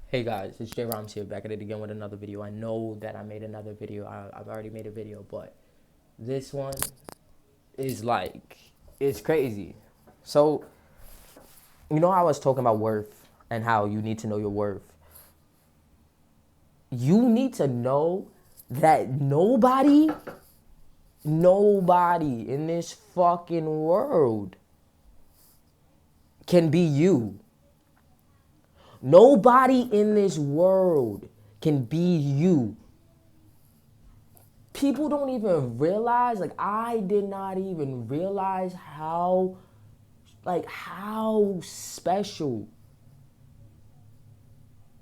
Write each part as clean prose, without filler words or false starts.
Hey guys, it's J Roms here, back at it again with another video. I know that I made another video. I've already made a video, but this one is like, it's crazy. So, you know how I was talking about worth and how you need to know your worth? You need to know that nobody in this fucking world can be you. Nobody in this world can be you. People don't even realize, like, I did not even realize how special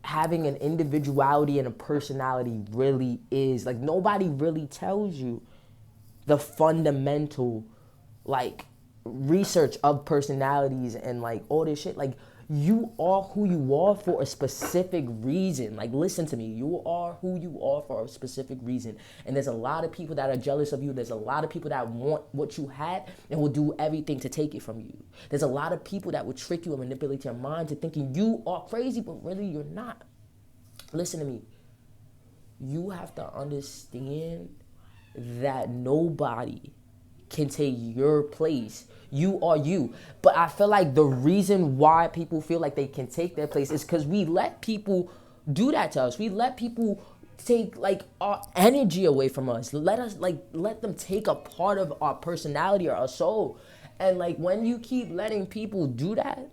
having an individuality and a personality really is. Like, nobody really tells you the fundamental, like, research of personalities and like all this shit. Like, you are who you are for a specific reason. Like, listen to me, you are who you are for a specific reason. And there's a lot of people that are jealous of you. There's a lot of people that want what you had and will do everything to take it from you. There's a lot of people that will trick you and manipulate your mind to thinking you are crazy, but really you're not. Listen to me, you have to understand that nobody can take your place. You are you. But I feel like the reason why people feel like they can take their place is because we let people do that to us. We let people take like our energy away from us. Let them take a part of our personality or our soul. And like when you keep letting people do that,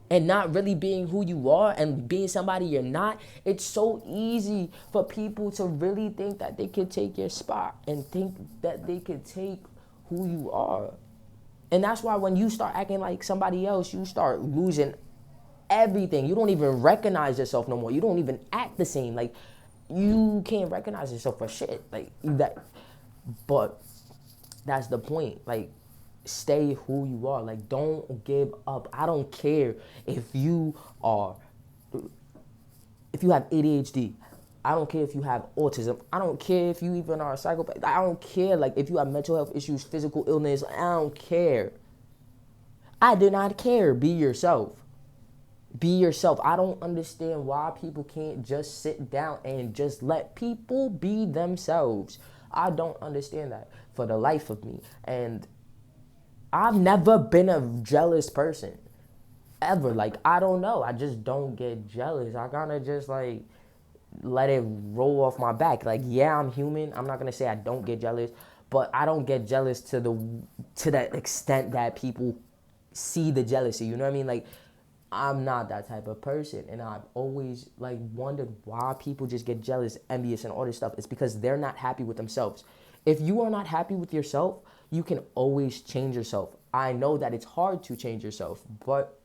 and not really being who you are and being somebody you're not, it's so easy for people to really think that they can take your spot and think that they can take who you are. And that's why when you start acting like somebody else, you start losing everything. You don't even recognize yourself no more. You don't even act the same. Like, you can't recognize yourself for shit. Like that. But that's the point. Like, stay who you are. Like, don't give up. I don't care if you are, if you have ADHD. I don't care if you have autism. I don't care if you even are a psychopath. I don't care, like, if you have mental health issues, physical illness. I don't care. I do not care. Be yourself. Be yourself. I don't understand why people can't just sit down and just let people be themselves. I don't understand that for the life of me. And I've never been a jealous person. Ever. Like, I don't know. I just don't get jealous. I kind of just like let it roll off my back. Like, yeah, I'm human. I'm not gonna say I don't get jealous, but I don't get jealous to that extent that people see the jealousy. You know what I mean? Like, I'm not that type of person, and I've always like wondered why people just get jealous, envious, and all this stuff. It's because they're not happy with themselves. If you are not happy with yourself, you can always change yourself. I know that it's hard to change yourself, but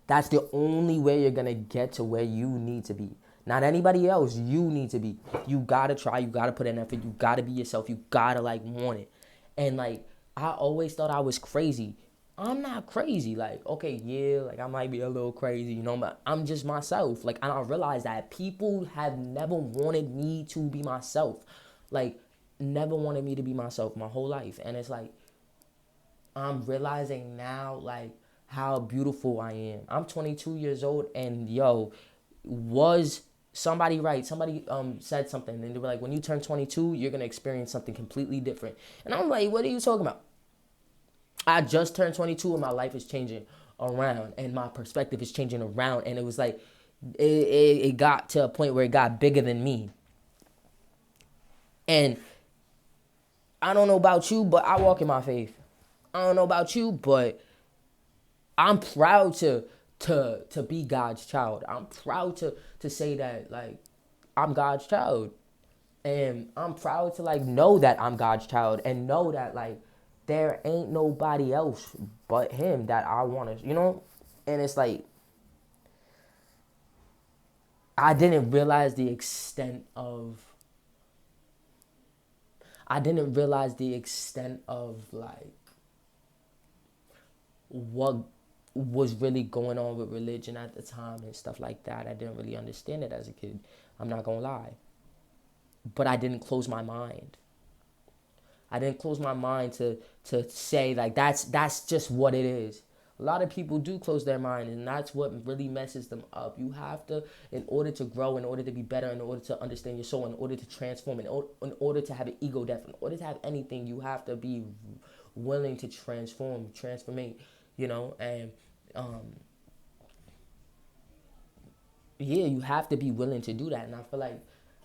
that's the only way you're gonna get to where you need to be. Not anybody else. You need to be. You gotta try. You gotta put in effort. You gotta be yourself. You gotta like want it. And like, I always thought I was crazy. I'm not crazy. Like, okay, yeah, like I might be a little crazy, but I'm just myself. Like, and I realized that people have never wanted me to be myself. Like, never wanted me to be myself my whole life. And it's like, I'm realizing now, like, how beautiful I am. I'm 22 years old, and yo, was somebody right? Somebody said something, and they were like, when you turn 22, you're gonna experience something completely different. And I'm like, what are you talking about? I just turned 22, and my life is changing around, and my perspective is changing around, and it was like, it got to a point where it got bigger than me. And I don't know about you, but I walk in my faith. I don't know about you, but I'm proud to be God's child. I'm proud to say that, like, I'm God's child. And I'm proud to like know that I'm God's child and know that like there ain't nobody else but him that I want to. And it's like, I didn't realize the extent of like what was really going on with religion at the time and stuff like that. I didn't really understand it as a kid. I'm not gonna lie. But I didn't close my mind. I didn't close my mind to say like that's just what it is. A lot of people do close their mind, and that's what really messes them up. You have to, in order to grow, in order to be better, in order to understand your soul, in order to transform, in order to have an ego death, in order to have anything, you have to be willing to transformate, and um, yeah, you have to be willing to do that. And I feel like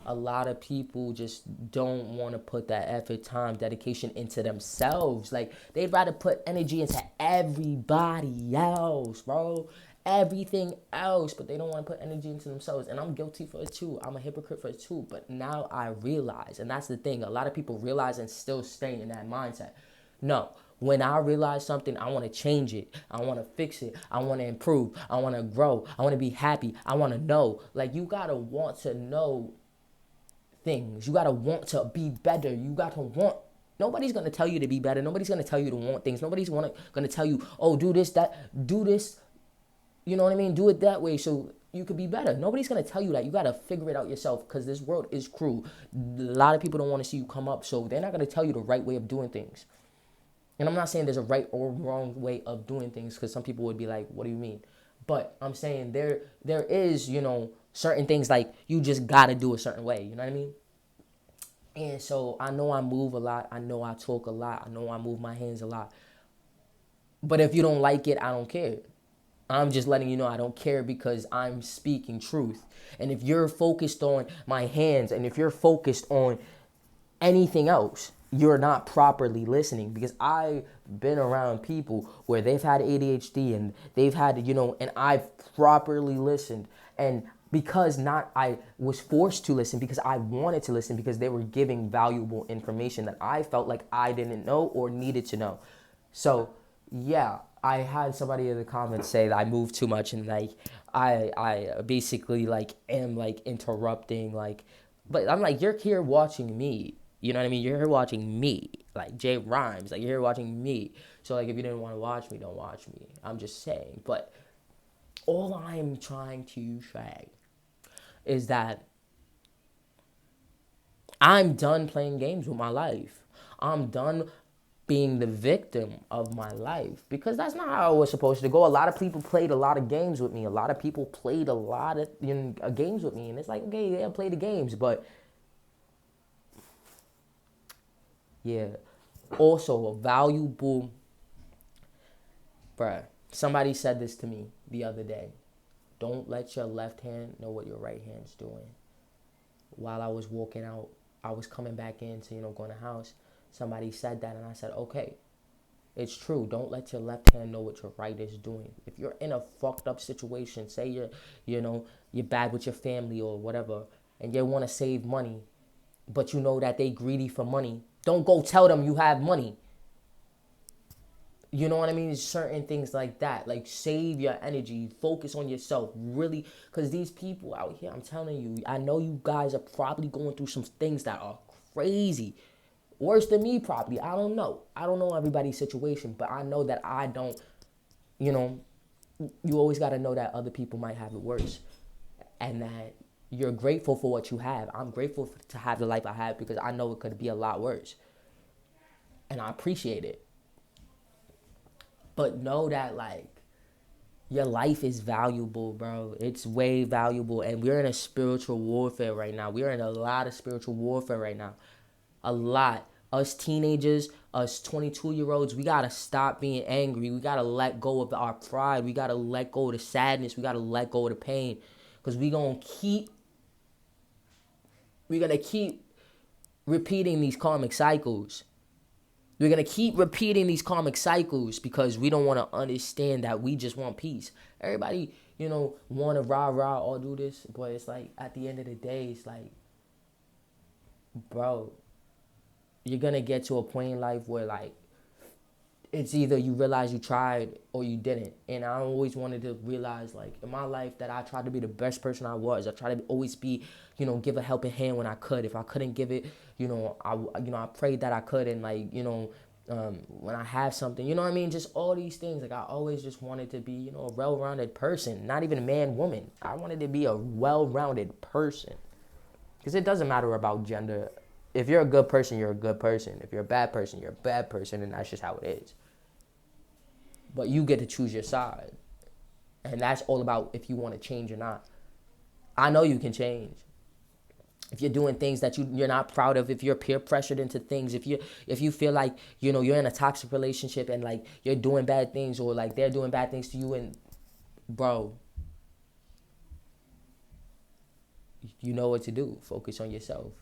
a lot of people just don't want to put that effort, time, dedication into themselves. Like, they'd rather put energy into everybody else, bro. Everything else, but they don't want to put energy into themselves. And I'm guilty for it too. I'm a hypocrite for it too. But now I realize, and that's the thing, a lot of people realize and still stay in that mindset. No. When I realize something, I want to change it. I want to fix it. I want to improve. I want to grow. I want to be happy. I want to know. Like, you got to want to know things. You got to want to be better. You got to want. Nobody's going to tell you to be better. Nobody's going to tell you to want things. Nobody's going to tell you, oh, do this, that, do this. You know what I mean? Do it that way so you could be better. Nobody's going to tell you that. You got to figure it out yourself, because this world is cruel. A lot of people don't want to see you come up, so they're not going to tell you the right way of doing things. And I'm not saying there's a right or wrong way of doing things, because some people would be like, what do you mean? But I'm saying there is, certain things, like, you just got to do a certain way. You know what I mean? And so I know I move a lot. I know I talk a lot. I know I move my hands a lot. But if you don't like it, I don't care. I'm just letting you know I don't care, because I'm speaking truth. And if you're focused on my hands, and if you're focused on anything else, you're not properly listening. Because I've been around people where they've had ADHD, and they've had, and I've properly listened. And because I was forced to listen, because I wanted to listen, because they were giving valuable information that I felt like I didn't know or needed to know. So, yeah, I had somebody in the comments say that I move too much, and like I basically like am like interrupting, like, but I'm like, you're here watching me. You know what I mean? You're here watching me, like Jay Rhymes. Like, you're here watching me. So, like, if you didn't want to watch me, don't watch me. I'm just saying. But all I'm trying to say is that I'm done playing games with my life. I'm done being the victim of my life, because that's not how it was supposed to go. A lot of people played a lot of games with me. A lot of people played a lot of games with me. And it's like, okay, yeah, play the games. But yeah, also a valuable, bruh, somebody said this to me the other day. Don't let your left hand know what your right hand's doing. While I was walking out, I was coming back in to, go in the house. Somebody said that, and I said, okay, it's true. Don't let your left hand know what your right is doing. If you're in a fucked up situation, say you're bad with your family or whatever, and you want to save money, but you know that they greedy for money, don't go tell them you have money. You know what I mean? Certain things like that. Like, save your energy. Focus on yourself. Really. Because these people out here, I'm telling you, I know you guys are probably going through some things that are crazy. Worse than me, probably. I don't know. I don't know everybody's situation. But I know that I don't, you always got to know that other people might have it worse. And that you're grateful for what you have. I'm grateful to have the life I have, because I know it could be a lot worse. And I appreciate it. But know that, like, your life is valuable, bro. It's way valuable. And we're in a spiritual warfare right now. We're in a lot of spiritual warfare right now. A lot. Us teenagers, us 22-year-olds, we got to stop being angry. We got to let go of our pride. We got to let go of the sadness. We got to let go of the pain. Because we're going to keep repeating these karmic cycles. We're going to keep repeating these karmic cycles, because we don't want to understand that we just want peace. Everybody, want to rah-rah or do this, but it's like, at the end of the day, it's like, bro, you're going to get to a point in life where, like, it's either you realize you tried or you didn't. And I always wanted to realize, like, in my life, that I tried to be the best person I was. I tried to always be, give a helping hand when I could. If I couldn't give it, I prayed that I could. And, like, when I have something, you know what I mean? Just all these things. Like, I always just wanted to be, a well-rounded person. Not even man, woman. I wanted to be a well-rounded person. Because it doesn't matter about gender. If you're a good person, you're a good person. If you're a bad person, you're a bad person. And that's just how it is. but you get to choose your side. And that's all about if you want to change or not. I know you can change. If you're doing things that you're not proud of, if you're peer pressured into things, if you feel like, you're in a toxic relationship and like you're doing bad things, or like they're doing bad things to you, and bro, you know what to do. Focus on yourself.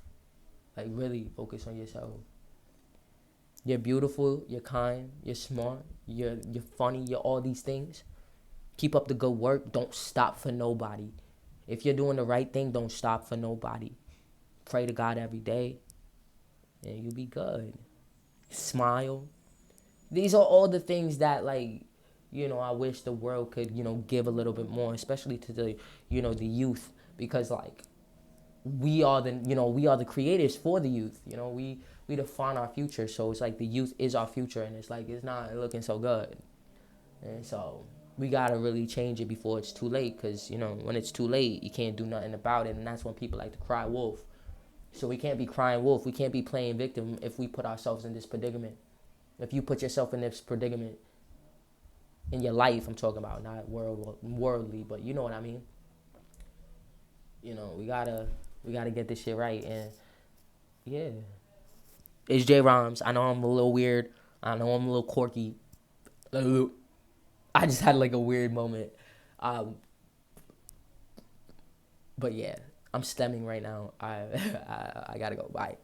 Like, really focus on yourself. You're beautiful, you're kind, you're smart, you're funny, you're all these things. Keep up the good work. Don't stop for nobody. If you're doing the right thing, don't stop for nobody. Pray to God every day, and you'll be good. Smile. These are all the things that, like, I wish the world could, give a little bit more, especially to the, the youth, because like we are the creators for the youth. We define our future, so it's like the youth is our future, and it's like it's not looking so good, and so we gotta really change it before it's too late, because when it's too late, you can't do nothing about it, and that's when people like to cry wolf. So we can't be crying wolf. We can't be playing victim if we put ourselves in this predicament. If you put yourself in this predicament in your life, I'm talking about, not worldly, but you know what I mean. We gotta get this shit right, and yeah, it's J Rhymes. I know I'm a little weird. I know I'm a little quirky. I just had like a weird moment, but yeah, I'm stemming right now. I gotta go. Bye.